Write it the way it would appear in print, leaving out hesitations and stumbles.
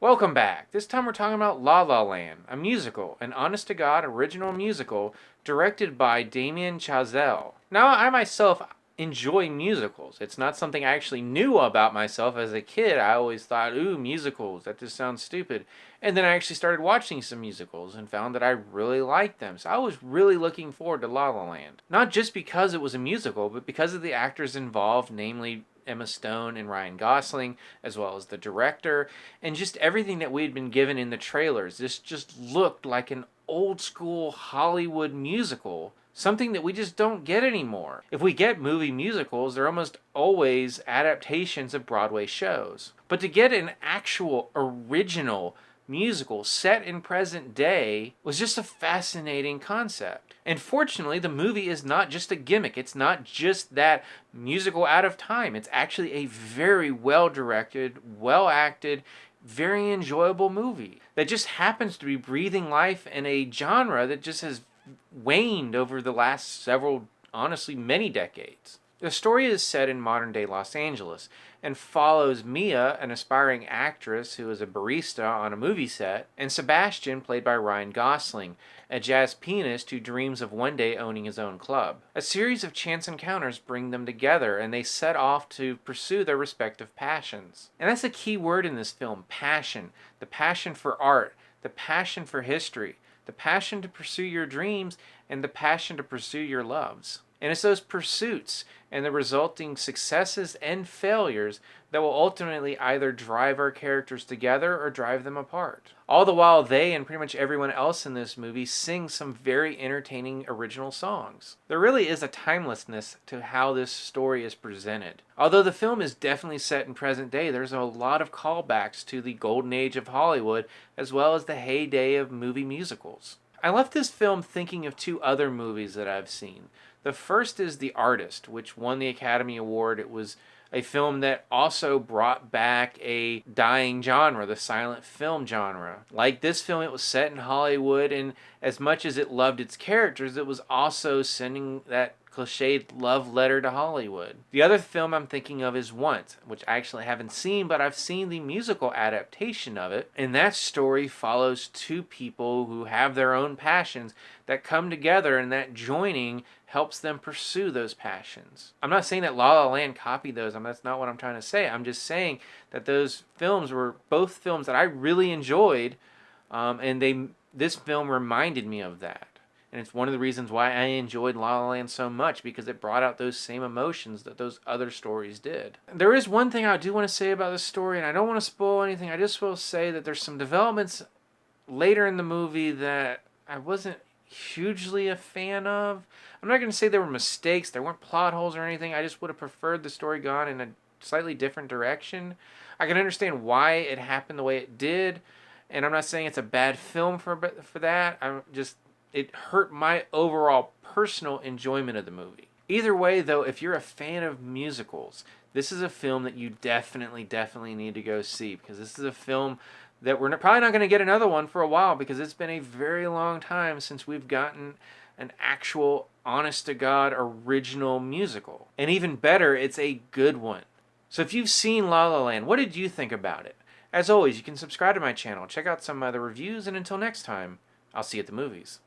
Welcome back. This time we're talking about La La Land, a musical, an honest-to-God original musical directed by Damien Chazelle. Now, I myself enjoy musicals. It's not something I actually knew about myself as a kid. I always thought, ooh, musicals, that just sounds stupid. And then I actually started watching some musicals and found that I really liked them. So I was really looking forward to La La Land. Not just because it was a musical, but because of the actors involved, namely Emma Stone and Ryan Gosling, as well as the director, and just everything that we had been given in the trailers. This just looked like an old school Hollywood musical, something that we just don't get anymore. If we get movie musicals, they're almost always adaptations of Broadway shows. But to get an actual original musical set in present day was just a fascinating concept. And fortunately, the movie is not just a gimmick. It's not just that musical out of time. It's actually a very well directed, well acted, very enjoyable movie that just happens to be breathing life in a genre that just has waned over the last several, honestly, many decades. The story is set in modern day Los Angeles and follows Mia, an aspiring actress who is a barista on a movie set, and Sebastian, played by Ryan Gosling, a jazz pianist who dreams of one day owning his own club. A series of chance encounters bring them together, and they set off to pursue their respective passions. And that's a key word in this film, passion. The passion for art, the passion for history, the passion to pursue your dreams, and the passion to pursue your loves. And it's those pursuits and the resulting successes and failures that will ultimately either drive our characters together or drive them apart. All the while they and pretty much everyone else in this movie sing some very entertaining original songs. There really is a timelessness to how this story is presented. Although the film is definitely set in present day, there's a lot of callbacks to the golden age of Hollywood as well as the heyday of movie musicals. I left this film thinking of two other movies that I've seen. The first is The Artist, which won the Academy Award. It was a film that also brought back a dying genre, the silent film genre. Like this film, it was set in Hollywood, and as much as it loved its characters, it was also sending that cliched love letter to Hollywood. The other film I'm thinking of is Once, which I actually haven't seen, but I've seen the musical adaptation of it. And that story follows two people who have their own passions that come together, and that joining helps them pursue those passions. I'm not saying that La La Land copied those. That's not what I'm trying to say. I'm just saying that those films were both films that I really enjoyed, and this film reminded me of that. And it's one of the reasons why I enjoyed La La Land so much, because it brought out those same emotions that those other stories did. There is one thing I do want to say about this story, and I don't want to spoil anything. I just will say that there's some developments later in the movie that I wasn't hugely a fan of. I'm not going to say there were mistakes. There weren't plot holes or anything. I just would have preferred the story gone in a slightly different direction. I can understand why it happened the way it did, and I'm not saying it's a bad film for that. It hurt my overall personal enjoyment of the movie. Either way, though, if you're a fan of musicals, this is a film that you definitely need to go see, because this is a film that we're probably not going to get another one for a while, because it's been a very long time since we've gotten an actual, honest-to-God, original musical. And even better, it's a good one. So if you've seen La La Land, what did you think about it? As always, you can subscribe to my channel, check out some other reviews, and until next time, I'll see you at the movies.